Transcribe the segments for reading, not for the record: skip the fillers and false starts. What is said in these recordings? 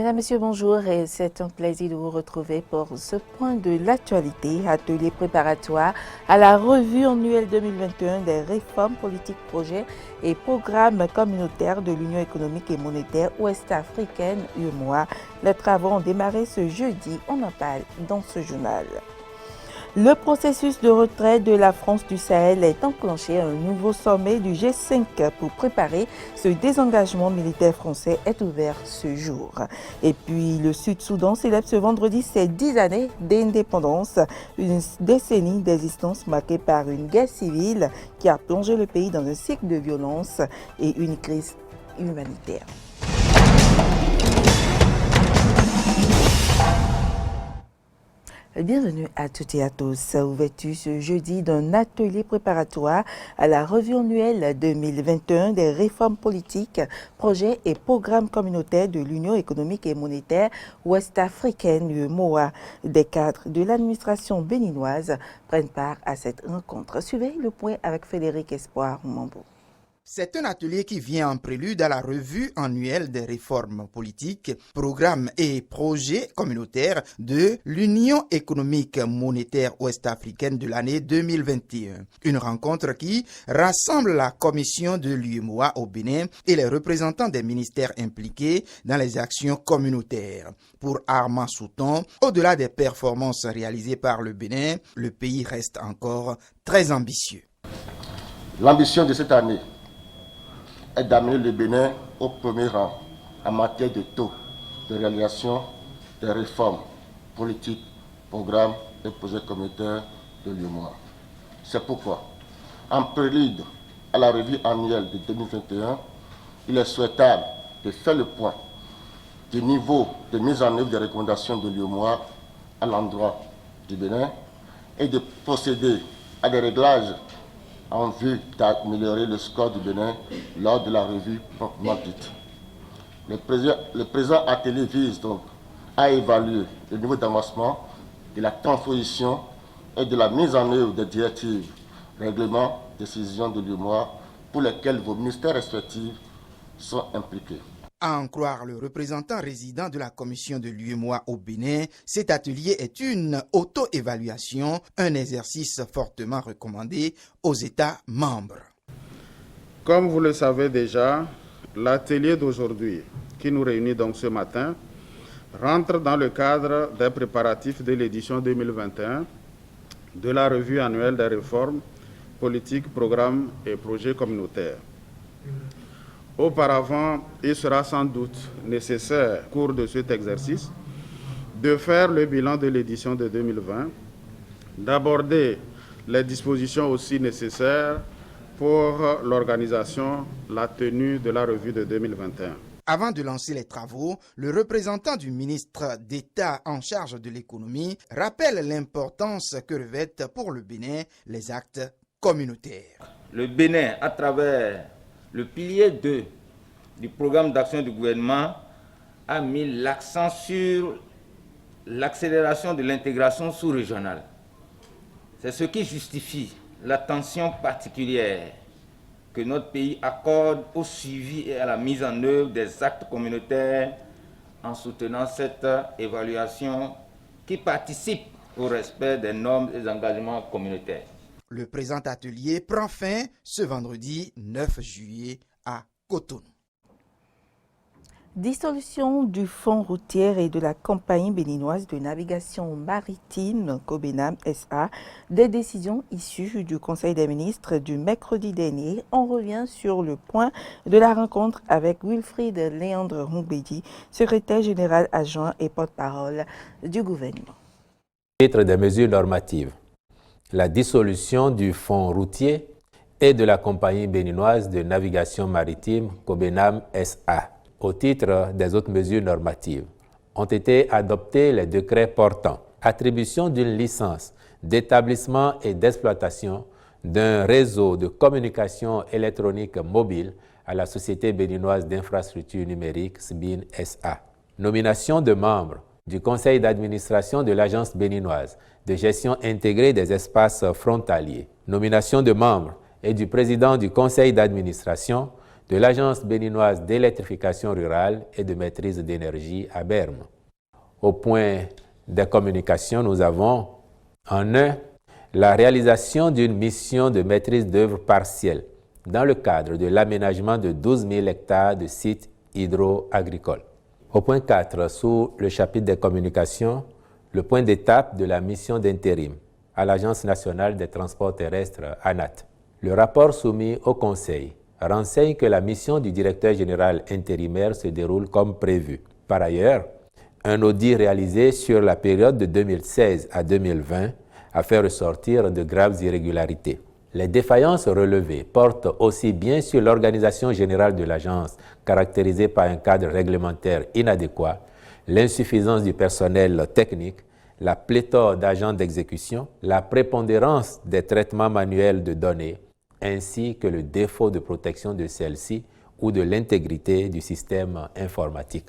Mesdames, Messieurs, bonjour et c'est un plaisir de vous retrouver pour ce point de l'actualité, atelier préparatoire à la revue annuelle 2021 des réformes politiques, projets et programmes communautaires de l'Union économique et monétaire ouest-africaine UEMOA. Les travaux ont démarré ce jeudi, on en parle dans ce journal. Le processus de retrait de la France du Sahel est enclenché. Un nouveau sommet du G5 pour préparer ce désengagement militaire français est ouvert ce jour. Et puis le Sud-Soudan célèbre ce vendredi ses 10 années d'indépendance, une décennie d'existence marquée par une guerre civile qui a plongé le pays dans un cycle de violence et une crise humanitaire. Bienvenue à toutes et à tous. Ouverture ce jeudi d'un atelier préparatoire à la revue annuelle 2021 des réformes politiques, projets et programmes communautaires de l'Union économique et monétaire ouest-africaine UEMOA. Des cadres de l'administration béninoise prennent part à cette rencontre. Suivez le point avec Frédéric Espoir Mambo. C'est un atelier qui vient en prélude à la revue annuelle des réformes politiques, programmes et projets communautaires de l'Union économique monétaire ouest-africaine de l'année 2021. Une rencontre qui rassemble la commission de l'UEMOA au Bénin et les représentants des ministères impliqués dans les actions communautaires. Pour Armand Souton, au-delà des performances réalisées par le Bénin, le pays reste encore très ambitieux. L'ambition de cette année est d'amener le Bénin au premier rang en matière de taux de réalisation des réformes politiques, programmes et projets communautaires de l'UEMOA. C'est pourquoi, en prélude à la revue annuelle de 2021, il est souhaitable de faire le point du niveau de mise en œuvre des recommandations de l'UEMOA à l'endroit du Bénin et de procéder à des réglages en vue d'améliorer le score du Bénin lors de la revue proprement dite. Le présent atelier vise donc à évaluer le niveau d'avancement de la transposition et de la mise en œuvre des directives, règlements, décisions de l'UEMOA pour lesquels vos ministères respectifs sont impliqués. À en croire le représentant résident de la commission de l'UEMOA au Bénin, cet atelier est une auto-évaluation, un exercice fortement recommandé aux États membres. Comme vous le savez déjà, l'atelier d'aujourd'hui, qui nous réunit donc ce matin, rentre dans le cadre des préparatifs de l'édition 2021 de la revue annuelle des réformes, politiques, programmes et projets communautaires. Auparavant, il sera sans doute nécessaire, au cours de cet exercice, de faire le bilan de l'édition de 2020, d'aborder les dispositions aussi nécessaires pour l'organisation, la tenue de la revue de 2021. Avant de lancer les travaux, le représentant du ministre d'État en charge de l'économie rappelle l'importance que revêtent pour le Bénin les actes communautaires. Le Bénin, à travers le pilier 2 du programme d'action du gouvernement, a mis l'accent sur l'accélération de l'intégration sous-régionale. C'est ce qui justifie l'attention particulière que notre pays accorde au suivi et à la mise en œuvre des actes communautaires en soutenant cette évaluation qui participe au respect des normes et des engagements communautaires. Le présent atelier prend fin ce vendredi 9 juillet à Cotonou. Dissolution du fonds routier et de la compagnie béninoise de navigation maritime Cobenam SA, des décisions issues du Conseil des ministres du mercredi dernier. On revient sur le point de la rencontre avec Wilfried Léandre Humbedi, secrétaire général adjoint et porte-parole du gouvernement. Titre des mesures normatives. La dissolution du fonds routier et de la compagnie béninoise de navigation maritime Cobenam SA. Au titre des autres mesures normatives, ont été adoptés les décrets portant attribution d'une licence d'établissement et d'exploitation d'un réseau de communication électronique mobile à la Société béninoise d'infrastructures numériques SBIN SA. Nomination de membres du conseil d'administration de l'Agence béninoise de gestion intégrée des espaces frontaliers. Nomination de membres et du président du conseil d'administration de l'Agence béninoise d'électrification rurale et de maîtrise d'énergie à Berne. Au point des communications, nous avons en un la réalisation d'une mission de maîtrise d'œuvre partielle dans le cadre de l'aménagement de 12 000 hectares de sites hydro-agricoles. Au point 4, sous le chapitre des communications, le point d'étape de la mission d'intérim à l'Agence nationale des transports terrestres, ANAT. Le rapport soumis au Conseil renseigne que la mission du directeur général intérimaire se déroule comme prévu. Par ailleurs, un audit réalisé sur la période de 2016 à 2020 a fait ressortir de graves irrégularités. Les défaillances relevées portent aussi bien sur l'organisation générale de l'agence, caractérisée par un cadre réglementaire inadéquat, l'insuffisance du personnel technique, la pléthore d'agents d'exécution, la prépondérance des traitements manuels de données, ainsi que le défaut de protection de celles-ci ou de l'intégrité du système informatique.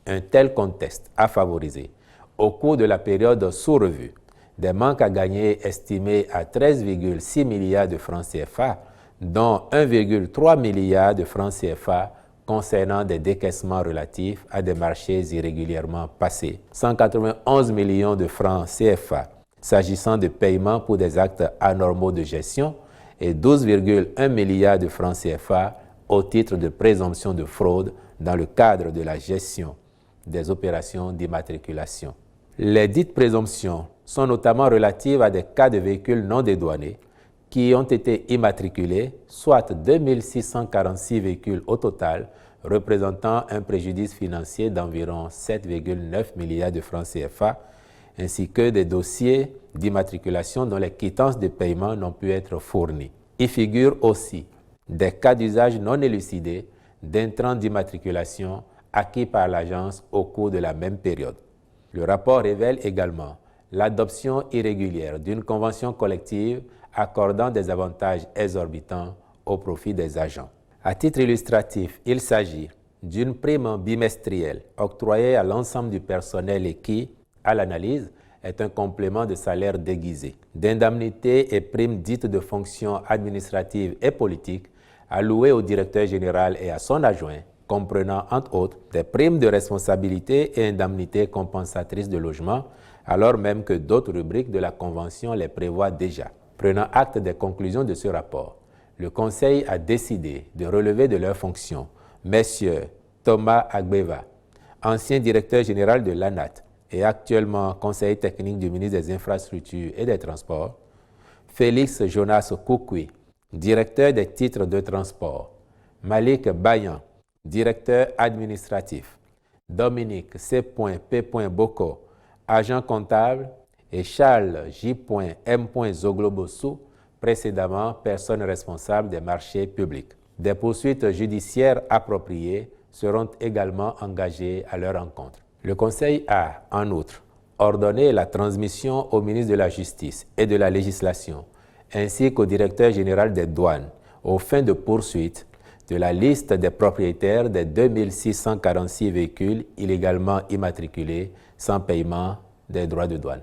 Un tel contexte a favorisé, au cours de la période sous revue, des manques à gagner estimés à 13,6 milliards de francs CFA, dont 1,3 milliard de francs CFA concernant des décaissements relatifs à des marchés irrégulièrement passés, 191 millions de francs CFA s'agissant de paiements pour des actes anormaux de gestion et 12,1 milliards de francs CFA au titre de présomption de fraude dans le cadre de la gestion des opérations d'immatriculation. Les dites présomptions sont notamment relatives à des cas de véhicules non dédouanés qui ont été immatriculés, soit 2646 véhicules au total, représentant un préjudice financier d'environ 7,9 milliards de francs CFA, ainsi que des dossiers d'immatriculation dont les quittances de paiement n'ont pu être fournies. Y figurent aussi des cas d'usage non élucidés d'intrants d'immatriculation acquis par l'agence au cours de la même période. Le rapport révèle également l'adoption irrégulière d'une convention collective accordant des avantages exorbitants au profit des agents. À titre illustratif, il s'agit d'une prime bimestrielle octroyée à l'ensemble du personnel et qui, à l'analyse, est un complément de salaire déguisé, d'indemnités et primes dites de fonction administrative et politique allouées au directeur général et à son adjoint, comprenant entre autres des primes de responsabilité et indemnités compensatrices de logement, alors même que d'autres rubriques de la Convention les prévoient déjà. Prenant acte des conclusions de ce rapport, le Conseil a décidé de relever de leurs fonctions messieurs Thomas Agbeva, ancien directeur général de l'ANAT et actuellement conseiller technique du ministre des Infrastructures et des Transports, Félix Jonas Koukoui, directeur des titres de transport, Malik Bayan, directeur administratif, Dominique C.P. Boko, agent comptable, et Charles J.M. Zoglobosu, précédemment personne responsable des marchés publics. Des poursuites judiciaires appropriées seront également engagées à leur encontre. Le Conseil a, en outre, ordonné la transmission au ministre de la Justice et de la Législation, ainsi qu'au directeur général des douanes, aux fins de poursuite, de la liste des propriétaires des 2646 véhicules illégalement immatriculés sans paiement des droits de douane.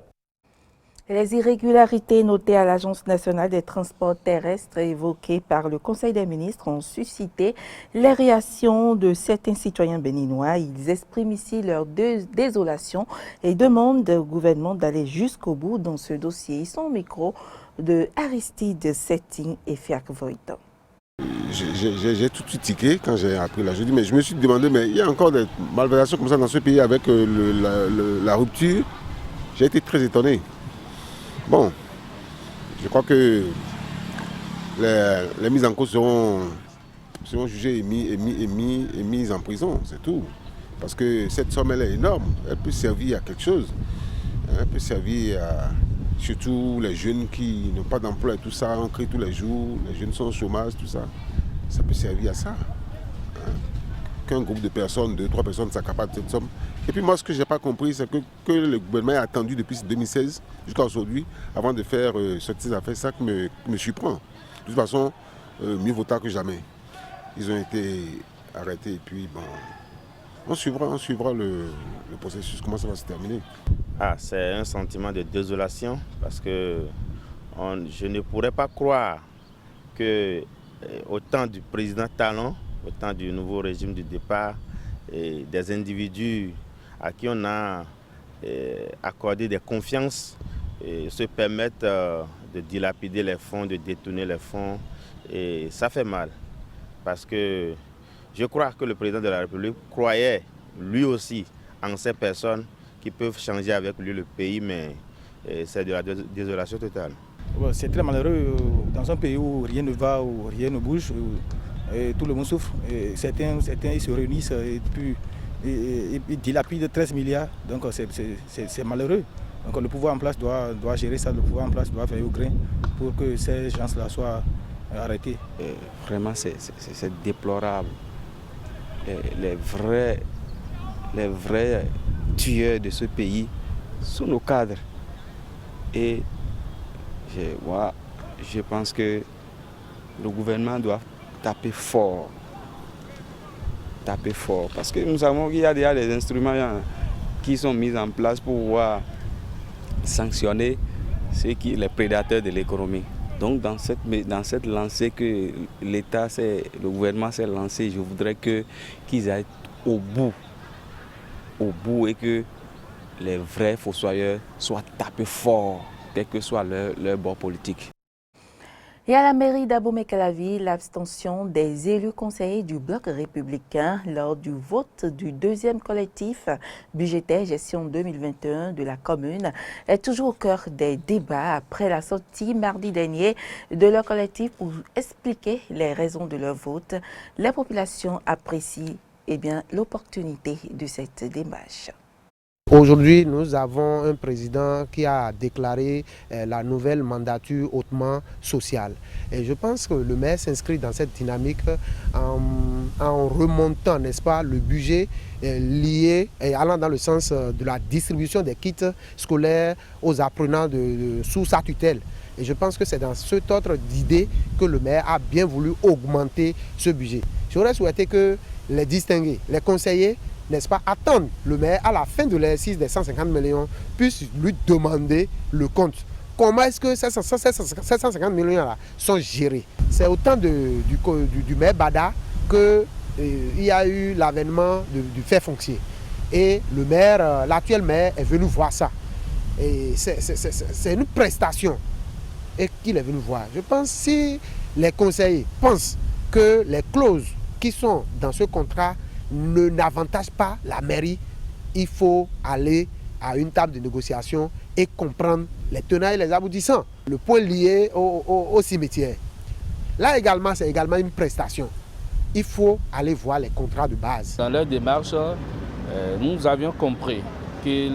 Les irrégularités notées à l'Agence nationale des transports terrestres évoquées par le Conseil des ministres ont suscité les réactions de certains citoyens béninois. Ils expriment ici leur désolation et demandent au gouvernement d'aller jusqu'au bout dans ce dossier. Ils sont au micro de Aristide Setting et Fiak Voitan. J'ai tout de suite tiqué quand j'ai appris là. Je dis, mais je me suis demandé, mais il y a encore des malversations comme ça dans ce pays avec la rupture. J'ai été très étonné. Bon, je crois que les mises en cause seront jugées et mises en prison, c'est tout. Parce que cette somme, elle est énorme. Elle peut servir à quelque chose. Elle peut servir à surtout les jeunes qui n'ont pas d'emploi et tout ça, on crie tous les jours, les jeunes sont au chômage, tout ça. Ça peut servir à ça. Qu'un groupe de personnes, 2-3 personnes s'accaparent de cette somme. Et puis moi, ce que je n'ai pas compris, c'est que le gouvernement a attendu depuis 2016 jusqu'à aujourd'hui avant de faire sortir affaires. C'est ça qui me surprend. De toute façon, mieux vaut tard que jamais. Ils ont été arrêtés et puis bon, on suivra le processus, comment ça va se terminer. C'est un sentiment de désolation parce que je ne pourrais pas croire que au temps du président Talon, au temps du nouveau régime du départ, et des individus à qui on a accordé des confiances et se permettent de dilapider les fonds, de détourner les fonds. Et ça fait mal parce que je crois que le président de la République croyait lui aussi en ces personnes qui peuvent changer avec lui le pays, mais c'est de la désolation totale. C'est très malheureux dans un pays où rien ne va, où rien ne bouge, où tout le monde souffre. Et certains ils se réunissent et puis ils dilapident 13 milliards, donc c'est malheureux. Donc le pouvoir en place doit gérer ça, le pouvoir en place doit faire au grain pour que ces gens-là soient arrêtés. Vraiment c'est déplorable. Les vrais tueurs de ce pays sont nos cadres. Et je pense que le gouvernement doit taper fort. Parce que nous savons qu'il y a déjà des instruments qui sont mis en place pour pouvoir sanctionner les prédateurs de l'économie. Donc dans cette lancée que le gouvernement s'est lancé, je voudrais qu'ils aillent au bout et que les vrais fossoyeurs soient tapés fort, quel que soit leur bord politique. Et à la mairie d'Abomey-Calavi, l'abstention des élus conseillers du bloc républicain lors du vote du deuxième collectif budgétaire gestion 2021 de la commune est toujours au cœur des débats après la sortie mardi dernier de leur collectif pour expliquer les raisons de leur vote. La population apprécie l'opportunité de cette démarche. Aujourd'hui, nous avons un président qui a déclaré la nouvelle mandature hautement sociale. Et je pense que le maire s'inscrit dans cette dynamique en remontant, n'est-ce pas, le budget lié et allant dans le sens de la distribution des kits scolaires aux apprenants sous sa tutelle. Et je pense que c'est dans cet ordre d'idée que le maire a bien voulu augmenter ce budget. J'aurais souhaité que les distingués, les conseillers, n'est-ce pas, attendre le maire à la fin de l'exercice des 150 millions, puisse lui demander le compte. Comment est-ce que ces 150 millions-là sont gérés? C'est au temps du maire Bada qu'il y a eu l'avènement du fait foncier. Et le maire, l'actuel maire, est venu voir ça. Et c'est une prestation et qu'il est venu voir. Je pense que si les conseillers pensent que les clauses qui sont dans ce contrat n'avantage pas la mairie, il faut aller à une table de négociation et comprendre les tenants et les aboutissants. Le point lié au cimetière. Là également, c'est également une prestation. Il faut aller voir les contrats de base. Dans leur démarche, nous avions compris qu'ils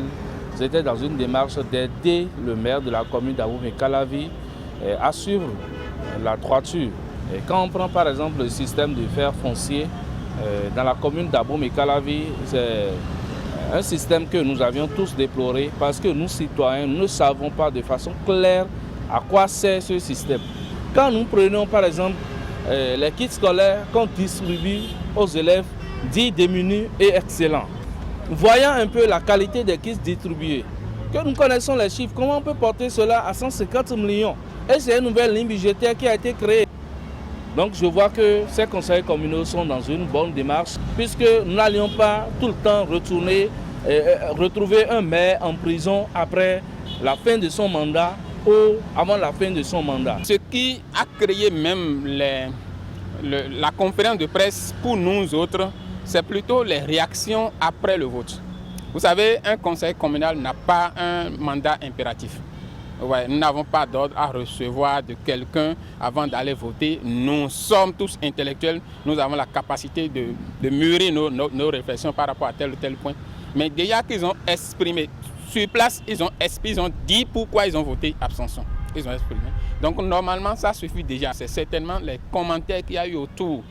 étaient dans une démarche d'aider le maire de la commune d'Abomey-Calavi à suivre la droiture. Et quand on prend par exemple le système de fer foncier, dans la commune d'Abomey-Calavi, c'est un système que nous avions tous déploré parce que nous, citoyens, ne savons pas de façon claire à quoi sert ce système. Quand nous prenons par exemple les kits scolaires qu'on distribue aux élèves dits démunis et excellents, voyant un peu la qualité des kits distribués, que nous connaissons les chiffres, comment on peut porter cela à 150 millions? Et c'est une nouvelle ligne budgétaire qui a été créée. Donc je vois que ces conseillers communaux sont dans une bonne démarche puisque nous n'allions pas tout le temps retrouver un maire en prison après la fin de son mandat ou avant la fin de son mandat. Ce qui a créé même la conférence de presse pour nous autres, c'est plutôt les réactions après le vote. Vous savez, un conseil communal n'a pas un mandat impératif. Ouais, nous n'avons pas d'ordre à recevoir de quelqu'un avant d'aller voter. Nous sommes tous intellectuels, nous avons la capacité de mûrir nos réflexions par rapport à tel ou tel point. Mais déjà qu'ils ont exprimé sur place, ils ont dit pourquoi ils ont voté abstention. Ils ont exprimé. Donc normalement, ça suffit déjà. C'est certainement les commentaires qu'il y a eu autour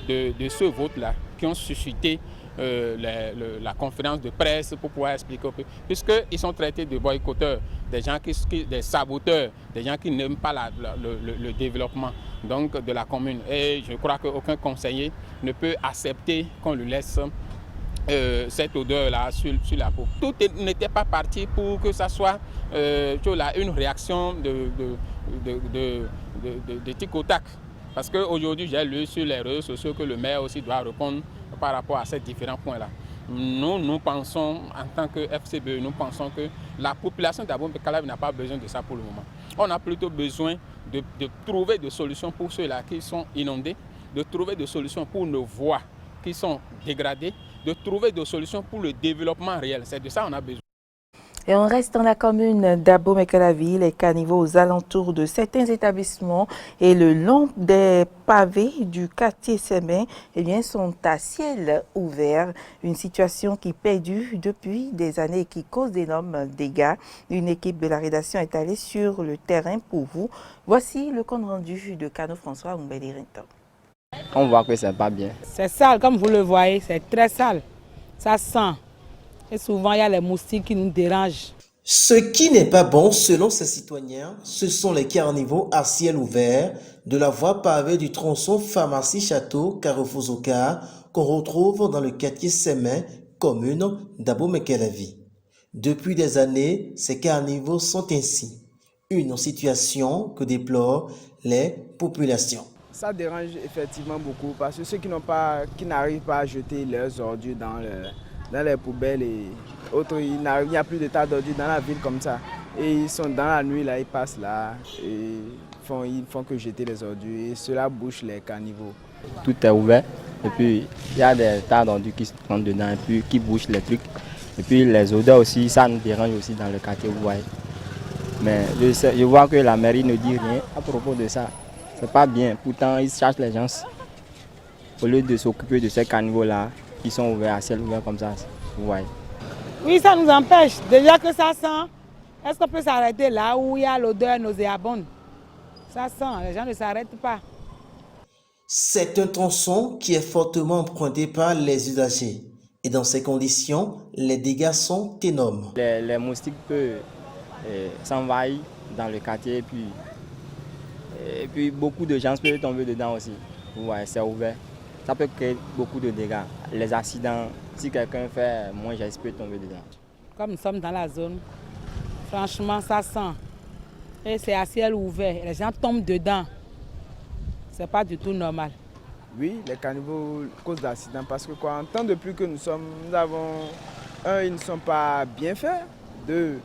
de ce vote-là qui ont suscité la conférence de presse pour pouvoir expliquer un peu, puisqu'ils sont traités de boycotteurs, des gens des saboteurs, des gens qui n'aiment pas le développement donc, de la commune. Et je crois qu'aucun conseiller ne peut accepter qu'on lui laisse cette odeur-là sur la peau. Tout n'était pas parti pour que ça soit une réaction de tic au tac. Parce qu'aujourd'hui, j'ai lu sur les réseaux sociaux que le maire aussi doit répondre par rapport à ces différents points-là. Nous pensons, en tant que FCBE, nous pensons que la population d'Abomey-Calavi n'a pas besoin de ça pour le moment. On a plutôt besoin de trouver des solutions pour ceux-là qui sont inondés, de trouver des solutions pour nos voies qui sont dégradées, de trouver des solutions pour le développement réel. C'est de ça qu'on a besoin. Et on reste dans la commune d'Abomey-Calavi. Les caniveaux aux alentours de certains établissements et le long des pavés du quartier Semin sont à ciel ouvert. Une situation qui perdure depuis des années et qui cause d'énormes dégâts. Une équipe de la rédaction est allée sur le terrain pour vous. Voici le compte rendu de Cano François Oumbéli-Rinto. On voit que c'est pas bien. C'est sale, comme vous le voyez, c'est très sale. Ça sent. Et souvent, il y a les moustiques qui nous dérangent. Ce qui n'est pas bon, selon ces citoyens, ce sont les caniveaux à ciel ouvert de la voie pavée du tronçon Pharmacie-Château Carrefour-Zoka qu'on retrouve dans le quartier Semin, commune d'Abomey-Calavi. Depuis des années, ces caniveaux sont ainsi. Une situation que déplorent les populations. Ça dérange effectivement beaucoup parce que ceux qui n'arrivent pas à jeter leurs ordures dans les poubelles et autres, il n'y a plus de tas d'ordures dans la ville comme ça. Et ils sont dans la nuit, là, ils passent là et ils font que jeter les ordures et cela bouche les caniveaux. Tout est ouvert et puis il y a des tas d'ordures qui se rentrent dedans et puis qui bouchent les trucs. Et puis les odeurs aussi, ça nous dérange aussi dans le quartier, vous voyez. Mais je vois que la mairie ne dit rien à propos de ça. C'est pas bien, pourtant ils cherchent les gens au lieu de s'occuper de ces caniveaux-là qui sont ouverts à ciel ouvert comme ça, vous voyez. Oui, ça nous empêche. Déjà que ça sent, est-ce qu'on peut s'arrêter là où il y a l'odeur nauséabonde? Ça sent, les gens ne s'arrêtent pas. C'est un tronçon qui est fortement emprunté par les usagers. Et dans ces conditions, les dégâts sont énormes. Les moustiques peuvent s'envahir dans le quartier et puis beaucoup de gens peuvent tomber dedans aussi. Vous voyez, c'est ouvert. Ça peut créer beaucoup de dégâts. Les accidents, si quelqu'un fait moins geste, peut tomber dedans. Comme nous sommes dans la zone, franchement, ça sent. Et c'est à ciel ouvert. Les gens tombent dedans. C'est pas du tout normal. Oui, les caniveaux causent d'accidents parce que en temps de pluie que nous avons, ils ne sont pas bien faits. Deux,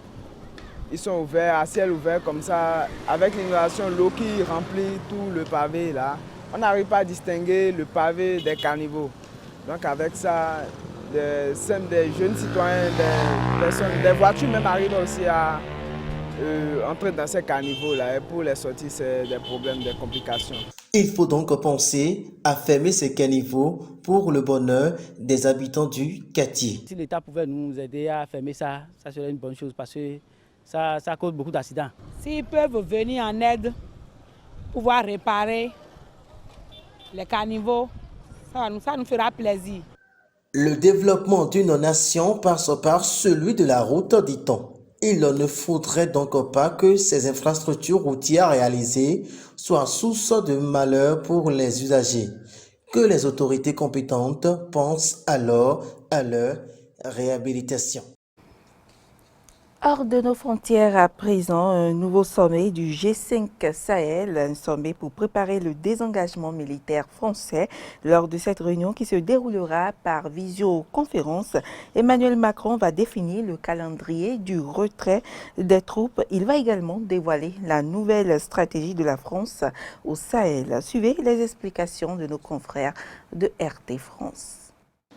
ils sont ouverts, à ciel ouvert comme ça, avec l'inondation, l'eau qui remplit tout le pavé là. On n'arrive pas à distinguer le pavé des caniveaux. Donc avec ça, des jeunes citoyens, des voitures même arrivent aussi à entrer dans ces caniveaux-là. Et pour les sortir, c'est des problèmes, des complications. Il faut donc penser à fermer ces caniveaux pour le bonheur des habitants du quartier. Si l'État pouvait nous aider à fermer ça, ça serait une bonne chose parce que ça cause beaucoup d'accidents. S'ils peuvent venir en aide, pouvoir réparer les caniveaux, ça nous fera plaisir. Le développement d'une nation passe par celui de la route, dit-on. Il ne faudrait donc pas que ces infrastructures routières réalisées soient source de malheur pour les usagers. Que les autorités compétentes pensent alors à leur réhabilitation. Hors de nos frontières à présent, un nouveau sommet du G5 Sahel, un sommet pour préparer le désengagement militaire français. Lors de cette réunion qui se déroulera par visioconférence, Emmanuel Macron va définir le calendrier du retrait des troupes. Il va également dévoiler la nouvelle stratégie de la France au Sahel. Suivez les explications de nos confrères de RT France.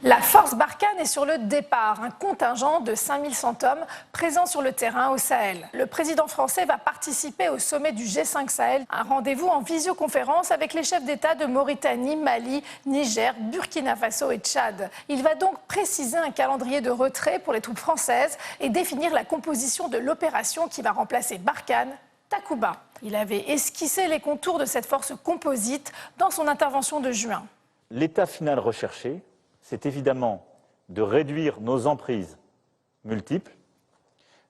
La force Barkhane est sur le départ, un contingent de 5100 hommes présents sur le terrain au Sahel. Le président français va participer au sommet du G5 Sahel, un rendez-vous en visioconférence avec les chefs d'État de Mauritanie, Mali, Niger, Burkina Faso et Tchad. Il va donc préciser un calendrier de retrait pour les troupes françaises et définir la composition de l'opération qui va remplacer Barkhane, Takuba. Il avait esquissé les contours de cette force composite dans son intervention de juin. L'état final recherché, c'est évidemment de réduire nos emprises multiples,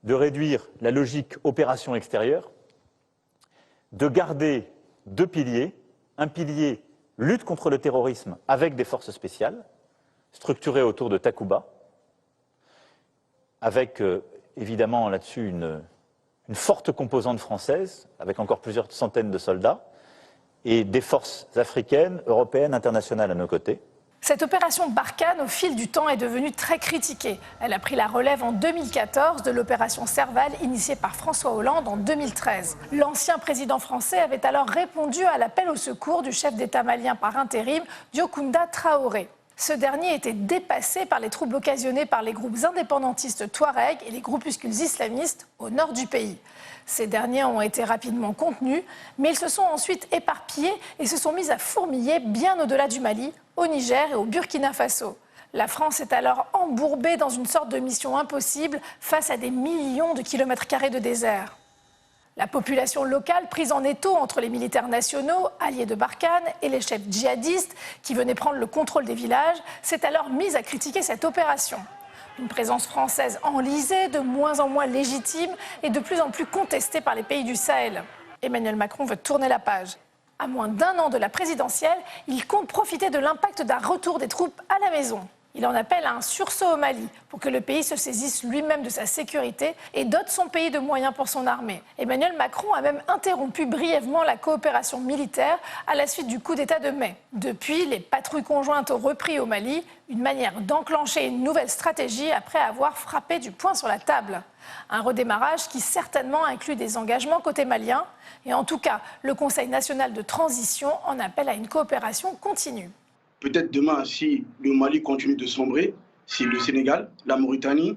de réduire la logique opération extérieure, de garder deux piliers. Un pilier lutte contre le terrorisme avec des forces spéciales, structurées autour de Takuba, avec évidemment là-dessus une forte composante française, avec encore plusieurs centaines de soldats, et des forces africaines, européennes, internationales à nos côtés. Cette opération Barkhane, au fil du temps, est devenue très critiquée. Elle a pris la relève en 2014 de l'opération Serval, initiée par François Hollande en 2013. L'ancien président français avait alors répondu à l'appel au secours du chef d'État malien par intérim, Diokounda Traoré. Ce dernier était dépassé par les troubles occasionnés par les groupes indépendantistes Touareg et les groupuscules islamistes au nord du pays. Ces derniers ont été rapidement contenus, mais ils se sont ensuite éparpillés et se sont mis à fourmiller bien au-delà du Mali, au Niger et au Burkina Faso. La France est alors embourbée dans une sorte de mission impossible face à des millions de kilomètres carrés de désert. La population locale, prise en étau entre les militaires nationaux, alliés de Barkhane, et les chefs djihadistes qui venaient prendre le contrôle des villages, s'est alors mise à critiquer cette opération. Une présence française enlisée, de moins en moins légitime et de plus en plus contestée par les pays du Sahel. Emmanuel Macron veut tourner la page. À moins d'un an de la présidentielle, il compte profiter de l'impact d'un retour des troupes à la maison. Il en appelle à un sursaut au Mali pour que le pays se saisisse lui-même de sa sécurité et dote son pays de moyens pour son armée. Emmanuel Macron a même interrompu brièvement la coopération militaire à la suite du coup d'État de mai. Depuis, les patrouilles conjointes ont repris au Mali, une manière d'enclencher une nouvelle stratégie après avoir frappé du poing sur la table. Un redémarrage qui certainement inclut des engagements côté malien. Et en tout cas, le Conseil national de transition en appelle à une coopération continue. Peut-être demain, si le Mali continue de sombrer, c'est le Sénégal, la Mauritanie,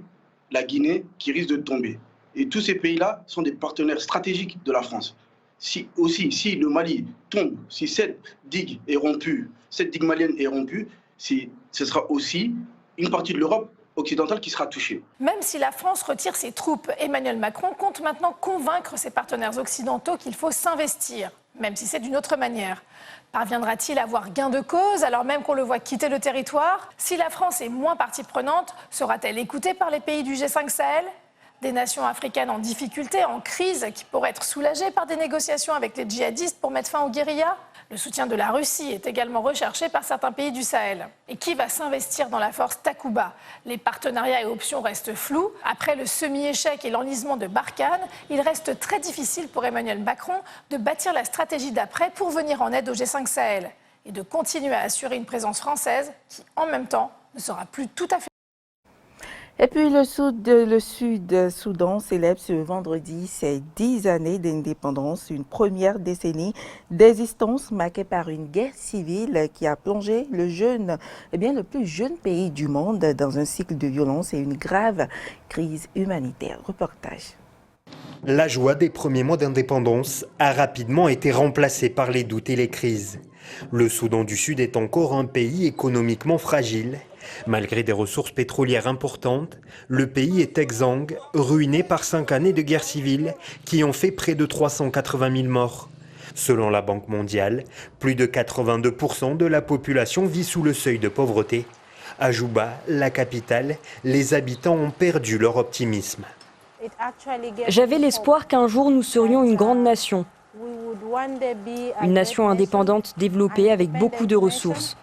la Guinée qui risquent de tomber. Et tous ces pays-là sont des partenaires stratégiques de la France. Si le Mali tombe, si cette digue est rompue, cette digue malienne est rompue, ce sera aussi une partie de l'Europe occidentale qui sera touchée. Même si la France retire ses troupes, Emmanuel Macron compte maintenant convaincre ses partenaires occidentaux qu'il faut s'investir, même si c'est d'une autre manière. Parviendra-t-il à avoir gain de cause alors même qu'on le voit quitter le territoire? Si la France est moins partie prenante, sera-t-elle écoutée par les pays du G5 Sahel? Des nations africaines en difficulté, en crise, qui pourraient être soulagées par des négociations avec les djihadistes pour mettre fin aux guérillas? Le soutien de la Russie est également recherché par certains pays du Sahel. Et qui va s'investir dans la force Takuba? Les partenariats et options restent flous. Après le semi-échec et l'enlisement de Barkhane, il reste très difficile pour Emmanuel Macron de bâtir la stratégie d'après pour venir en aide au G5 Sahel et de continuer à assurer une présence française qui, en même temps, ne sera plus tout à fait. Et puis le Sud-Soudan célèbre ce vendredi ses 10 années d'indépendance, une première décennie d'existence marquée par une guerre civile qui a plongé le plus jeune pays du monde dans un cycle de violence et une grave crise humanitaire. Reportage. La joie des premiers mois d'indépendance a rapidement été remplacée par les doutes et les crises. Le Soudan du Sud est encore un pays économiquement fragile. Malgré des ressources pétrolières importantes, le pays est exsangue, ruiné par 5 années de guerre civile qui ont fait près de 380 000 morts. Selon la Banque mondiale, plus de 82% de la population vit sous le seuil de pauvreté. À Juba, la capitale, les habitants ont perdu leur optimisme. J'avais l'espoir qu'un jour nous serions une grande nation. Une nation indépendante développée avec beaucoup de ressources.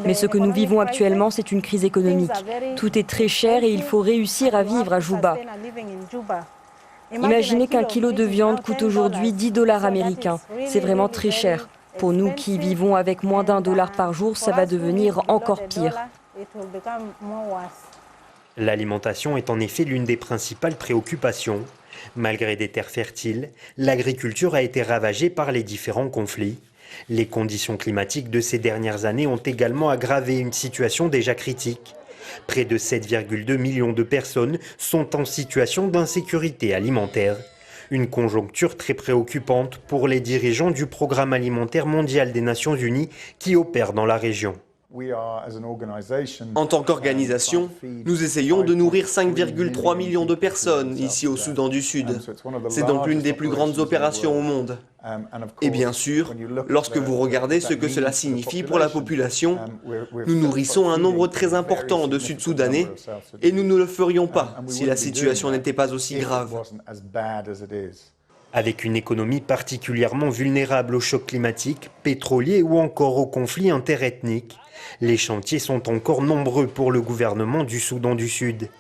Mais ce que nous vivons actuellement, c'est une crise économique. Tout est très cher et il faut réussir à vivre à Juba. Imaginez qu'un kilo de viande coûte aujourd'hui 10 $ américains. C'est vraiment très cher. Pour nous qui vivons avec moins d'1 $ par jour, ça va devenir encore pire. L'alimentation est en effet l'une des principales préoccupations. Malgré des terres fertiles, l'agriculture a été ravagée par les différents conflits. Les conditions climatiques de ces dernières années ont également aggravé une situation déjà critique. Près de 7,2 millions de personnes sont en situation d'insécurité alimentaire. Une conjoncture très préoccupante pour les dirigeants du Programme alimentaire mondial des Nations Unies qui opèrent dans la région. En tant qu'organisation, nous essayons de nourrir 5,3 millions de personnes ici au Soudan du Sud. C'est donc l'une des plus grandes opérations au monde. Et bien sûr, lorsque vous regardez ce que cela signifie pour la population, nous nourrissons un nombre très important de Sud-Soudanais et nous ne le ferions pas si la situation n'était pas aussi grave. Avec une économie particulièrement vulnérable au choc climatique, pétrolier ou encore aux conflits interethniques, les chantiers sont encore nombreux pour le gouvernement du Soudan du Sud.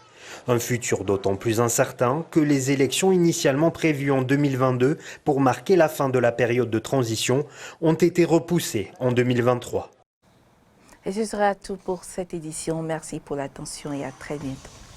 Un futur d'autant plus incertain que les élections initialement prévues en 2022 pour marquer la fin de la période de transition ont été repoussées en 2023. Et ce sera tout pour cette édition. Merci pour l'attention et à très bientôt.